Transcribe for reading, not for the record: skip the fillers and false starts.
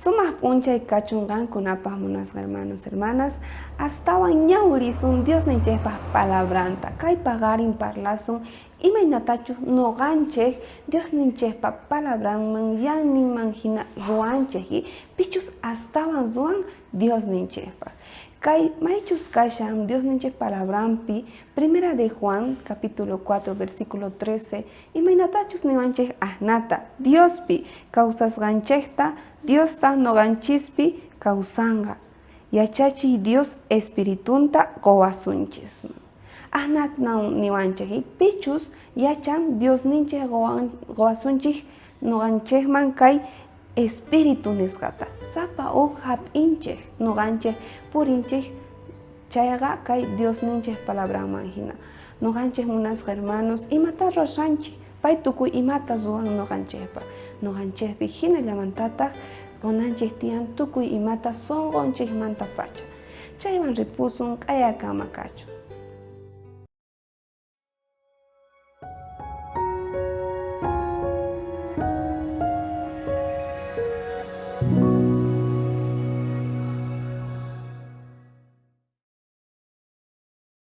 Sumas punchay kachungan kunapaj munas hermanos, hermanas, hasta ñawrisun Dios ninchejpaj palabranta, kay pagarin parlasun, imaynatachu noganchej, Dios ninchejpaj palabranman, yanninman hina ruanchej, pichus astawan zuan Dios ninchejpaj. Kay maychus kashan Dios ninchej palabrampi, primera de Juan, capítulo 4, versículo 13, imaynatachus niwanchej ahnata, Diospi causas ganchejta, Dios ta noganchispi causanga. Yachachi Dios espiritunta goasunchis. Ahnat niwanchej pichus yachan Dios ninchej goasunchij noganchejman kay espíritu nisqata. Sapa hap inchej noganchej purinchej chayga kay Dios ninchej palabranman hina. Noganchej munas hermanos imata roshanchij. Pay tukuy imata zuan noganchejpa. Noganchejpi hina llamantataq kunanchej tiyan tukuy imata songonchej manta pacha. Chaywan ripusun k'ayakama kachu.